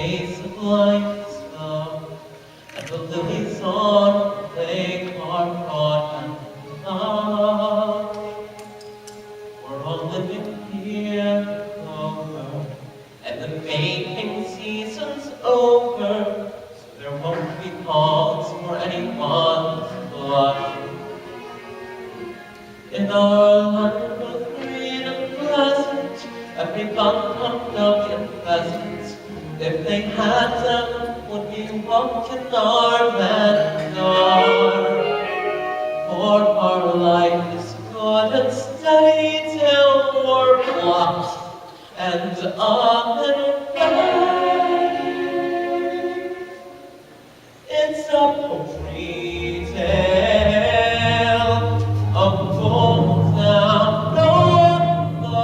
face of light is found, and the lilies on the lake are broad and high. We're all living here longer, and the mating season's over, so there won't be cause for anyone to blush. In our land both green and pleasant, every bun pumped up and pleasant. If they had them, would we walk in our vanguard? For our life is good and steady till we're blocked and up and away. It's a poetry tale of gold down on the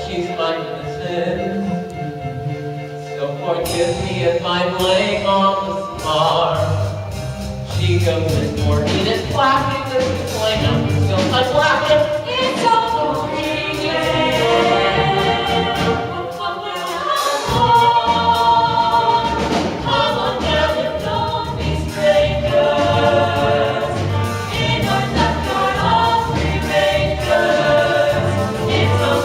she's my innocence. So forgive me if I blame on the scar. She goes in for heated clapping, this is like I'm still I'm laughing. It's all come on down and don't be strangers. In our backyard, all three makers. It's all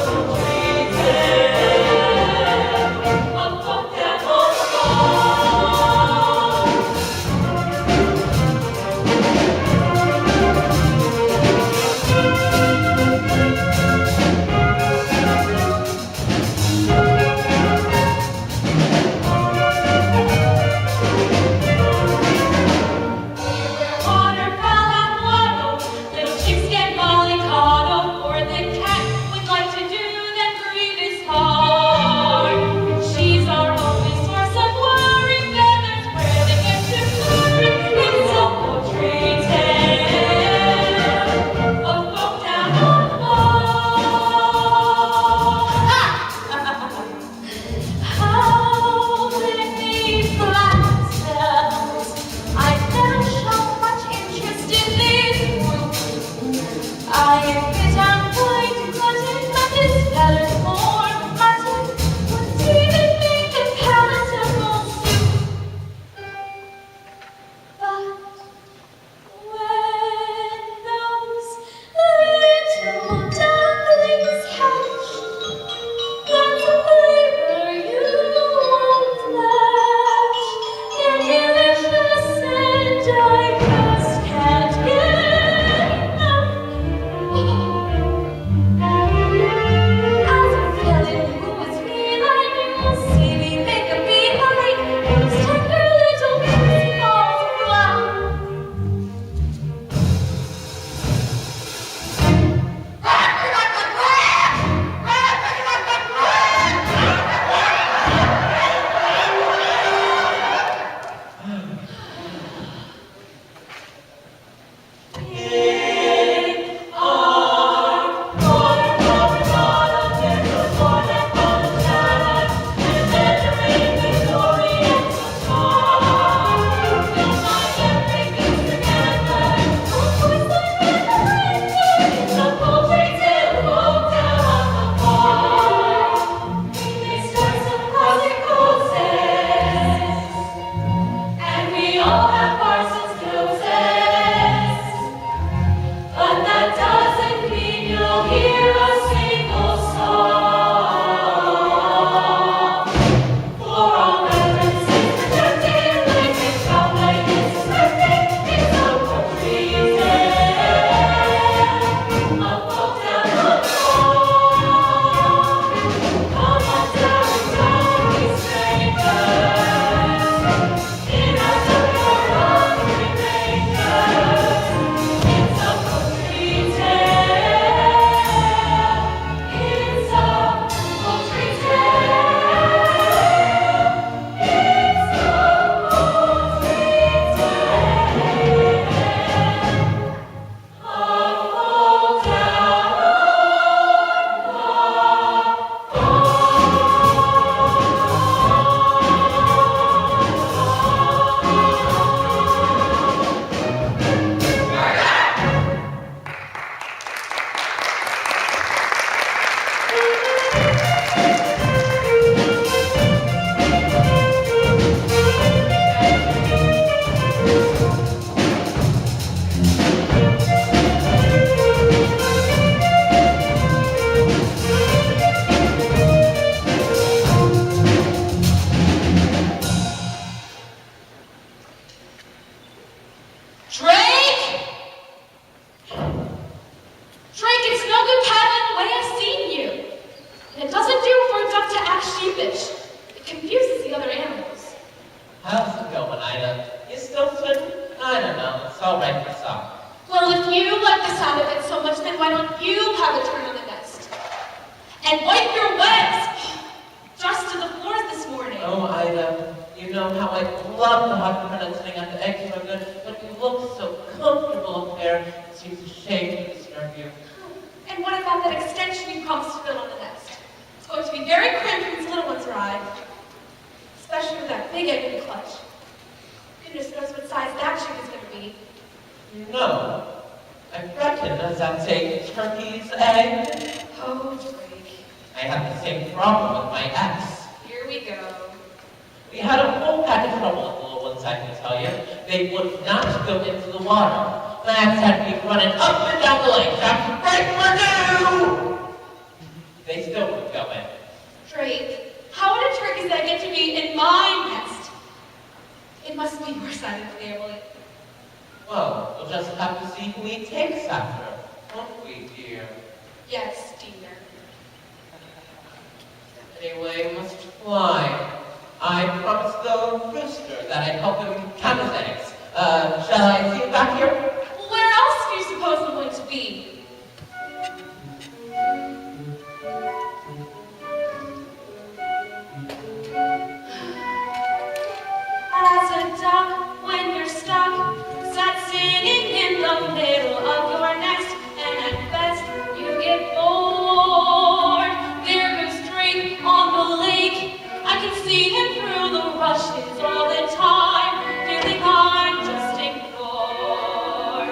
wipe your wet. Dust to the floors this morning. Oh, Ida, you know how I love the hot furnace sitting at the eggs are good, but you look so comfortable up there, it seems a shame to disturb you. And what about that extension you promised to build on the nest? It's going to be very cramped when these little ones arrive, especially with that big egg in the clutch. Goodness knows what size that chick is going to be. No, I reckon that's a turkey's egg. Oh, Drake. I have the same problem with my ex. Here we go. We had a whole pack of trouble with the little ones, I can tell you. They would not go into the water. My ex had me running up and down the lake, trying to break my new! They still wouldn't go in. Drake, how would a turkey's egg get to be in my nest? It must be your side of the family. Well, we'll just have to see who he takes after, won't we, dear? Yes, dear. Anyway, must fly. I promised the rooster that I'd help him count his eggs. Shall I see you back here? Where else do you suppose I'm going to be? As a duck, when you're stuck, sat sitting in the middle of your nest, and at best you get bored. There goes Drake on the lake. I can see him through the rushes all the time, feeling I'm just ignored.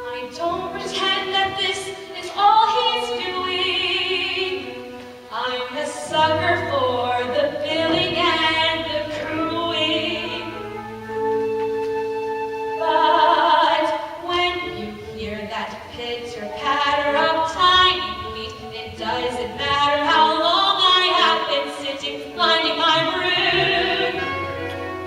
I don't pretend that this is all he's doing. I'm the sucker for the billing and the crowing. But when you hear that pitter patter of tiny feet, it doesn't matter how long I have been sitting, minding my brood.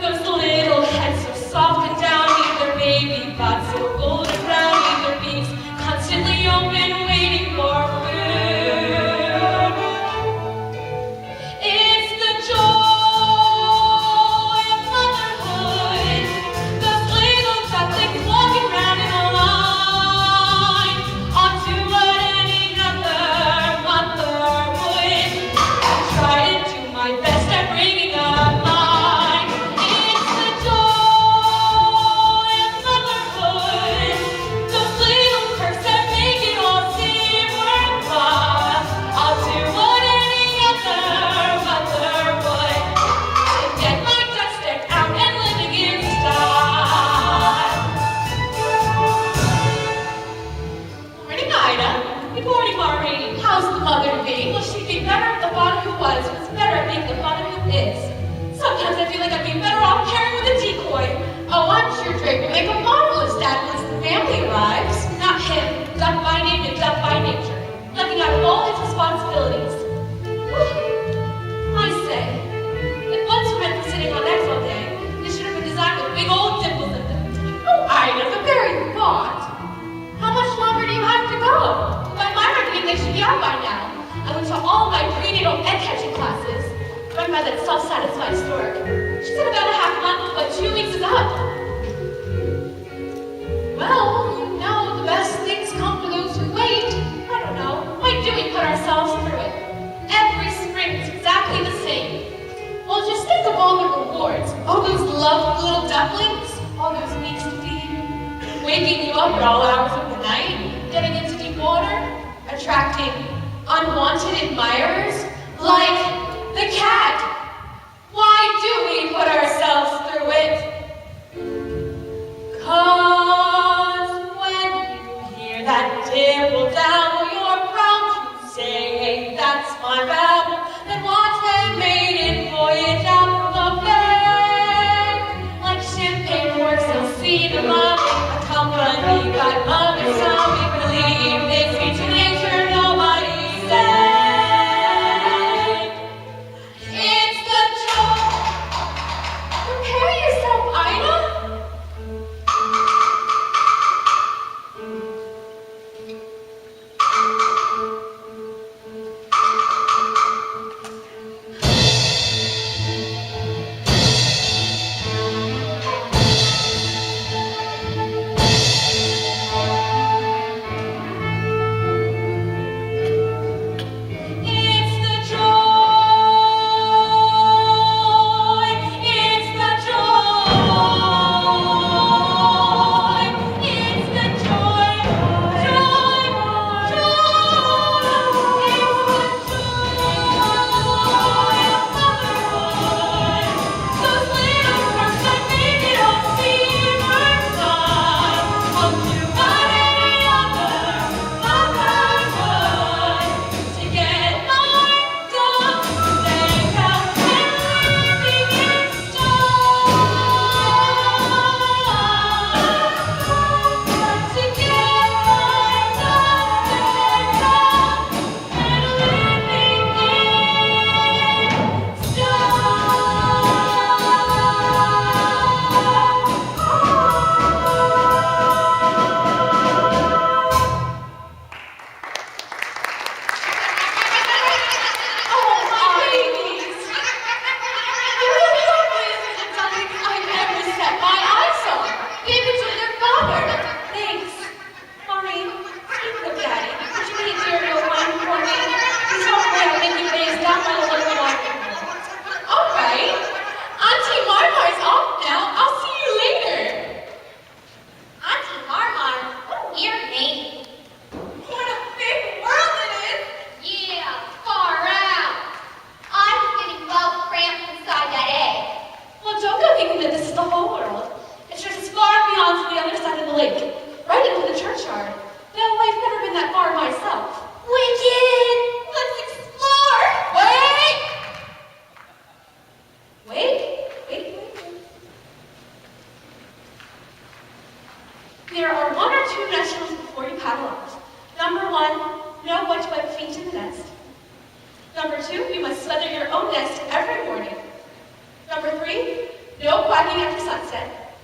Those little heads so soft and downy, their baby butts so golden browny, their beaks constantly open, waiting for food. It's the joy of motherhood. Those little ducklings walking round in a line, onto what any other mother would. I try to do my best at bringing up mine. It's the joy of motherhood. Those little quirks that make it all seem worthwhile. I'll do what any other mother would to get my ducks decked out and living in style. Morning, Ida. Good morning, Maureen. How's the mother to be? Will she be better at the father who was, who's better at being the father who is? Sometimes I feel like I'd be better off pairing with a decoy. Oh, I'm sure Drake will make a marvelous dad once the family arrives. Not him, duck by name and duck by nature, ducking out of all his responsibilities. I say, if once were meant for sitting on eggs all day, they should have been designed with big old dimples in them. Oh, Ida, the very thought! How much longer do you have to go? By my reckoning, they should be out by now. I went to all my prenatal egg catching classes, run by that self-satisfied stork. She said about a half month, but 2 weeks is up. Well, you know, the best things come for those who wait. I don't know. Why do we put ourselves through it? Every spring is exactly the same. Well, just think of all the rewards. All those lovely little ducklings, all those weeks to feed, waking you up at all hours of the night, getting into deep water, attracting unwanted admirers, like the cat. Why do we put ourselves through it? 'Cause when you hear that dimple down your brow, you say, hey, that's my babble, then watch them maiden voyage out from the bay. Like champagne corks, they'll see the love, accompanied by mother, so we believe this speech in nature, nobody says. It's the joy. Prepare yourself, Ida. Number 2, you must feather your own nest every morning. Number 3, no quacking after sunset.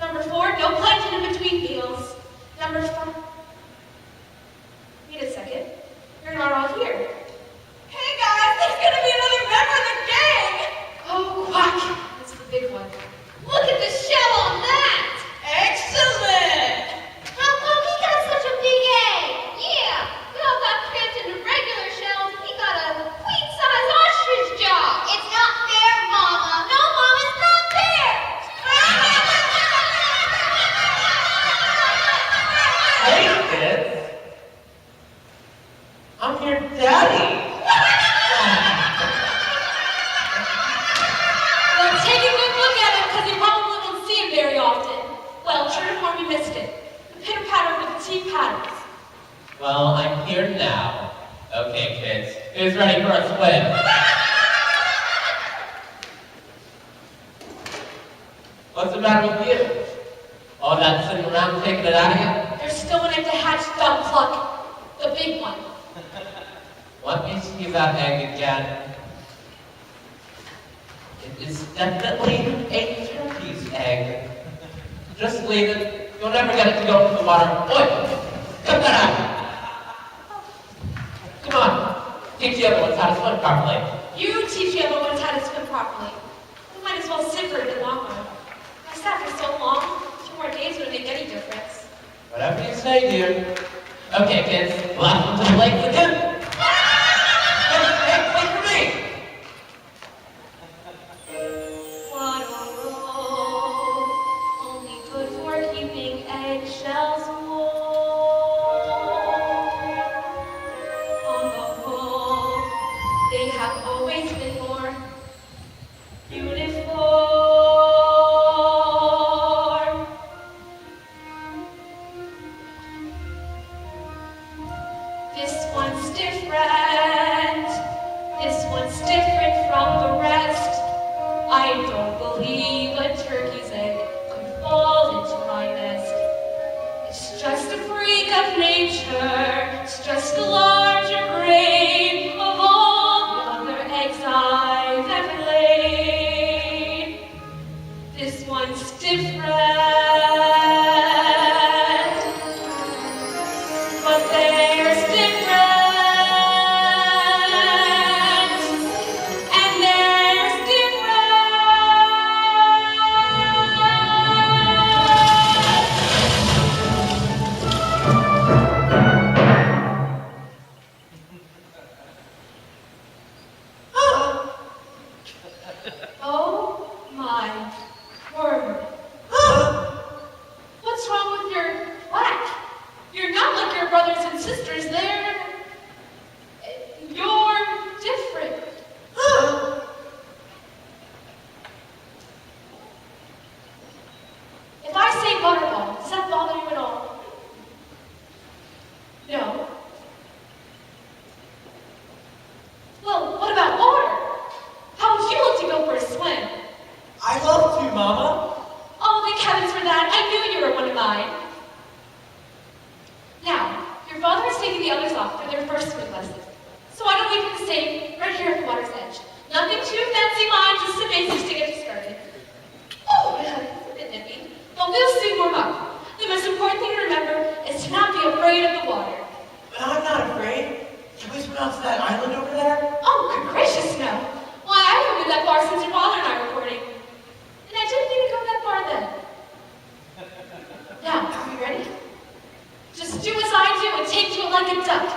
Number 4, no plankton in between meals. Number 5, wait a second, you're not all here. Hey guys, there's gonna be another member of the gang! Oh, quack, that's the big one. Look at the shell on that! Excellent! How come he got such a big egg? Yeah, we all got cramped into regular shells and he got a queen-size ostrich jaw. It's not fair, Mama. No, Mom, it's not fair. Hey, kids. I'm your daddy. Well, take a good look at him because you probably won't see him very often. Well, true to form, you missed it. The pitter-patter with the teeth patters. Well, I'm here now. Okay, kids. Who's ready for a swim? What's the matter with you? All that sitting around taking it out of you? There's still an egg to hatch, dumb pluck. The big one. Let me see that egg again. It is definitely a turkey's egg. Just leave it. You'll never get it to go into the water. Oi! Cut that out! Come on. Teach the other ones how to swim properly. You teach the other ones how to swim properly. We might as well sit for a bit longer. I sat for so long, 2 more days wouldn't make any difference. Whatever you say, dear. Okay, kids. Last one to the legs again. Hey, wait for me! What a roll, only good for keeping eggshells warm. On the whole, they have always been more uniform. This one's different. This one's different from the rest. I don't believe a turkey's egg could fall into my nest. It's just a freak of nature. It's just a larger grain of all the other eggs I've ever laid. This one's different. But there's different. And there's different. Oh my word. What's wrong with your black? You're not like your brothers and sisters. You're different. If I say butterball, does that bother you at all? No. Well, what about water? How would you like to go for a swim? I love to, Mama. Oh, thank heavens for that. I knew you were one of mine. Now, your father has taken the others off for their first swim lesson. So why don't we do the same right here at the water's edge? Nothing too fancy, mind, just the basics to get you started. Oh, it's a bit nippy. But we'll soon warm up. The most important thing to remember is to not be afraid of the water. But I'm not afraid. Can we swim out to that island over there? Oh, good gracious, no. Why, I haven't been that far since your father and I were courting. And I didn't mean to go that far then. Now, are you ready? Just do as I do and take to it like a duck.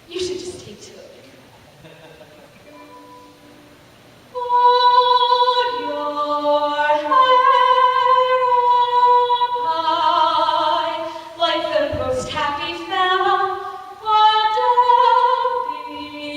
You should just take to it. Hold your head up high, like the most happy fellow, while don't be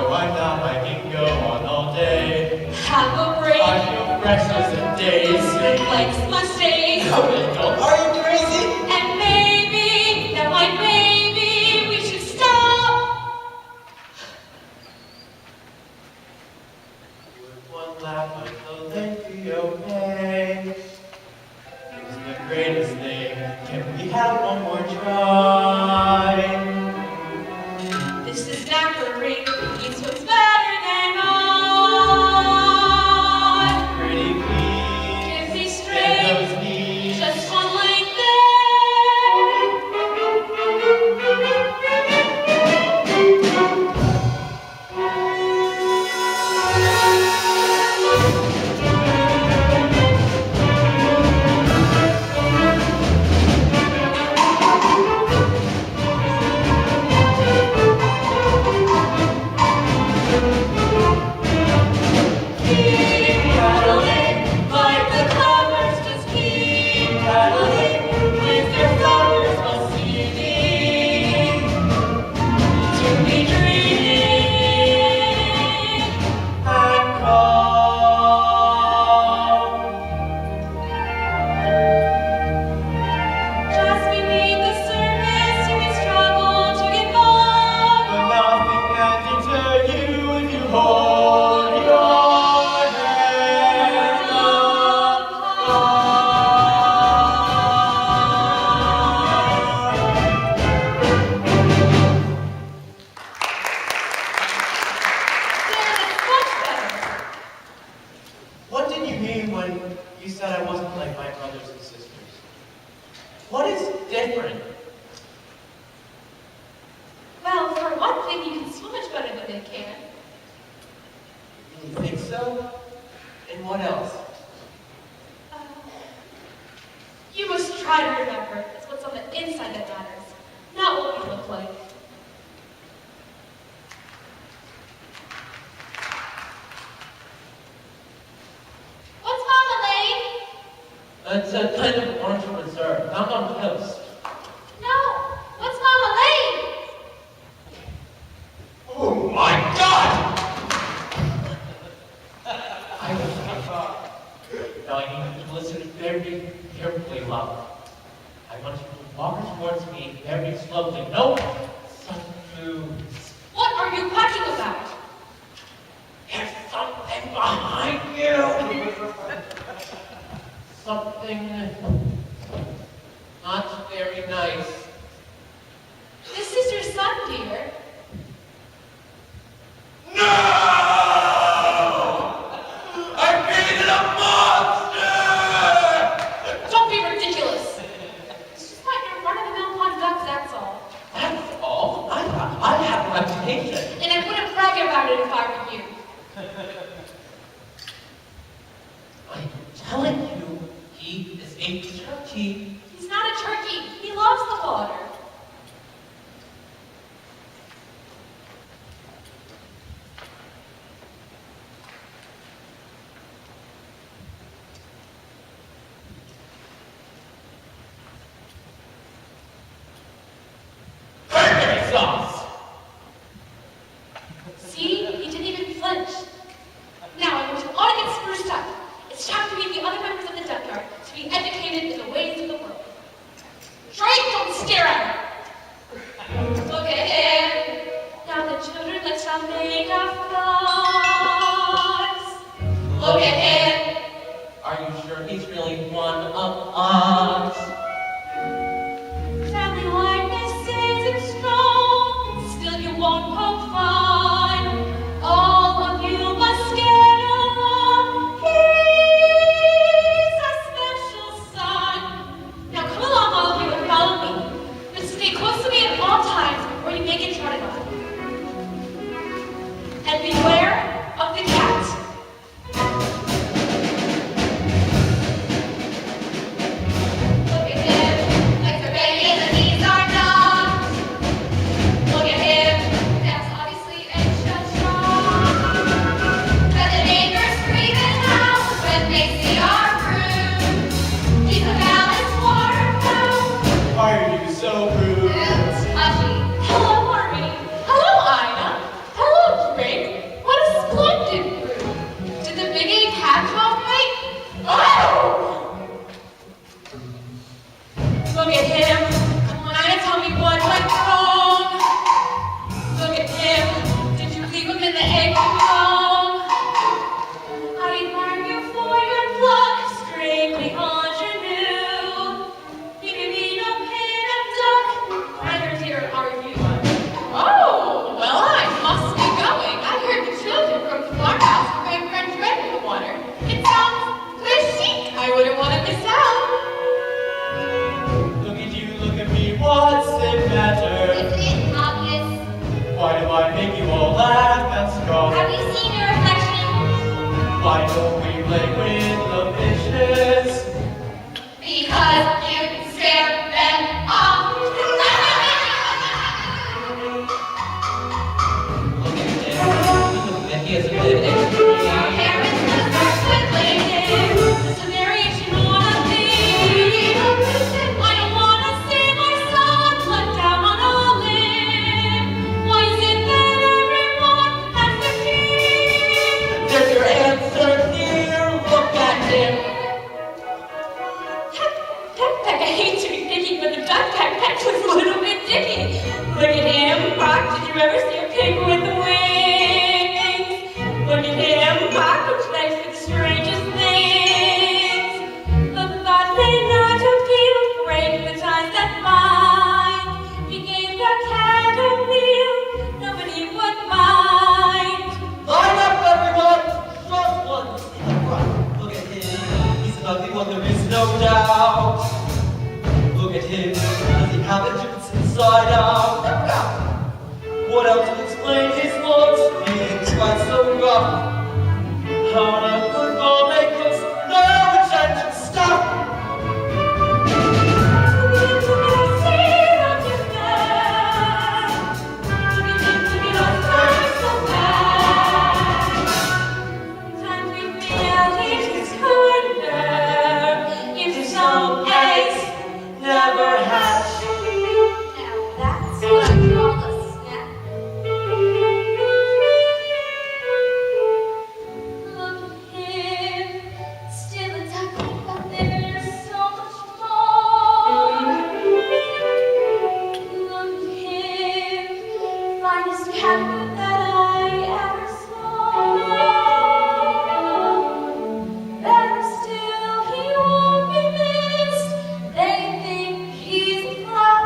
right now I can go on all day. Have a break. I feel fresh as a daisy. Legs must stay. No, they don't. Are you crazy? And maybe, now like maybe, we should stop. With one lap until they'd be okay. It's the greatest thing. Can we have one more try? This is knackery. He's what's better than I. Pretty please. Give me Get straight. those knees. Just one length What did you mean when you said I wasn't like my brothers and sisters? What is different? Well, for one thing, you can swim much better than they can. You think so? And what else? You must try to remember it's what's on the inside that matters, not what we look like. What's marmalade? It's a kind of orange preserve, found on toast. No. What's marmalade? Oh my God! Now I need you to listen very carefully, love. I want you to walk towards me very slowly. No sudden moves. What are you quacking about? There's something behind you! Something not very nice. This is your son, dear. No! I created a monster! Don't be ridiculous. It's just not your run-of-the-mill pond ducks, that's all. That's all. I have a reputation. And I wouldn't brag about it if I were you. I'm telling you, he is a turkey. He's not a turkey. He loves the water. Cranberry sauce! See? He didn't even flinch. Now I want you all to get spruced up. It's time to meet the other members of the duck yard to be educated in the ways of the world. Drake, don't stare at her! Look ahead. Now the children, let's all make our flaws. Look ahead. Are you sure he's really one of us? Family likeness isn't strong, still you won't poke fun. All of you must get along. He's a special son. Now come along, all of you, and follow me. But stay close to me at all times, or you may get trodden on. And beware of the cat. Go. Have you seen your reflection? Why don't we play with the fishes? Because you scare them off. Look at him. He has a bit of extra. Your hair is just quickly. Just a variation on a theme. I don't want to see my son let down on a limb. Why is it that everyone has their team? There's your answer here. Look at him. Duckpack, I hate to be picky, but the duckpack looks a little bit dicky. Look at him, Buck. Did you ever see a pig with wings? Look at him, Buck, which likes the strangest things. The thought may not appeal, break the ties that bind. If he gave the cat a meal, nobody would mind. Line up, everyone. Short ones in the front. Look at him. He's an ugly one, there is no doubt. Look at him. Does he have a juice inside out? No doubt. What else will explain his looks being quite so rough? How on earth could God make us no attention stop? Never hatch. Now that's what I call a snap. Look at him, still a duckling, but there's so much more. Look at him, finest cat that I ever saw. Better still, he won't be missed. They think he's a flop.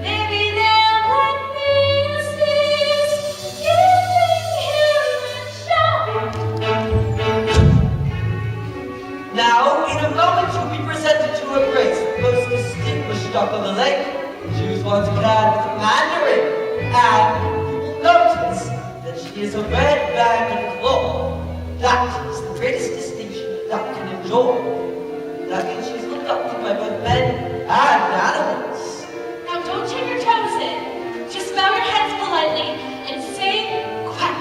Maybe they'll let me assist, giving him a shot. Now, in a moment, you'll be presented to her grace, the most distinguished duck on the lake. She was once clad with a mandarin, and you will notice that she is a red-banded claw. That is the greatest distinction a duck can enjoy. That means she's looked up to by both men and animals. Now don't turn your toes in. Just bow your heads politely and say quack.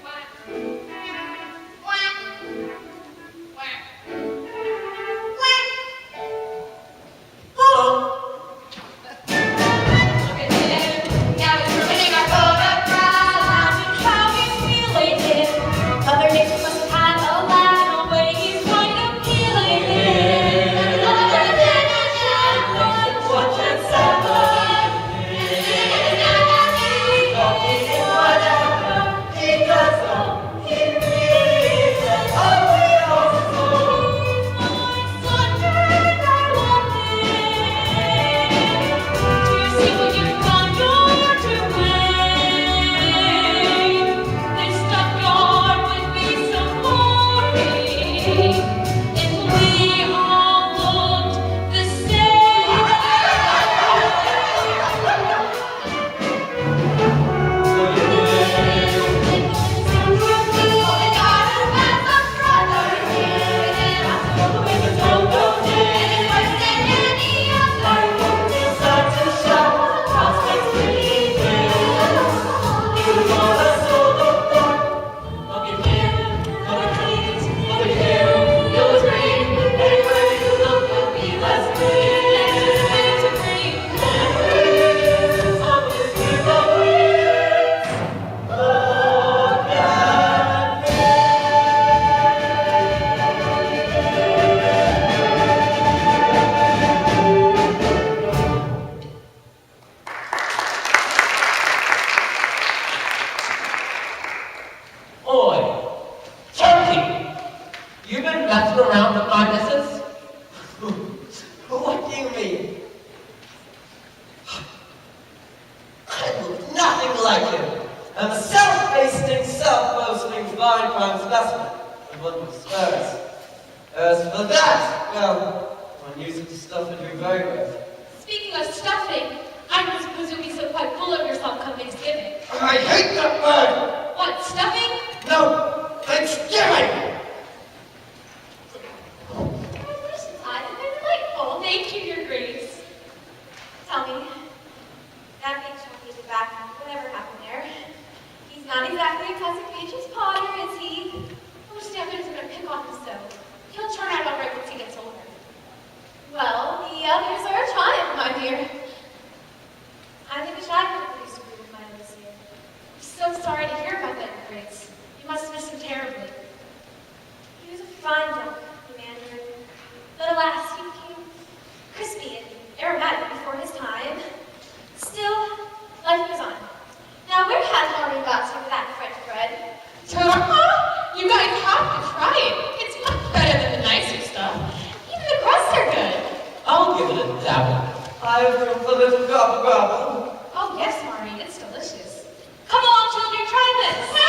Quack. Quack. Quack. Oh, Look at him. Now he's ruining our photograph. Imagine how he's feeling it. Other neighbors must have had a laugh. No way he's quite appealing it. watch and celebrate. Talking in whatever he does, oh, he really is an ugly old fool. I'm a self-basting, self-boasting, fine crime specimen, and one would swear us. As for that, well, one use it to stuff into your very with. Speaking of stuffing, I don't suppose you'll be so quite full of yourself I hate that word! What, stuffing? No, Thanksgiving! Congratulations, Isaac. They're delightful. Thank you, Your Grace. Tell me, that big chunky in the back, whatever happened there? He's not exactly a classic Beatrice Potter, is he? I wish Stanford's gonna pick on him so. He'll turn out all right once he gets older. Well, the others are a triumph, my dear. I think I could have produced a group of mine this year. I'm so sorry to hear about that, Your Grace. You must miss him terribly. He was a fine young commander, but alas, he became crispy and aromatic before his time. Still, life goes on. Now, where has Harvey got to with that French bread? Ta-da! You guys have to try it. It's much better than the nicer stuff. Even the crusts are good. I'll give it a dabble. I've room for a little gobble gobble. Oh, yes, Maureen, it's delicious. Come along, children, try this.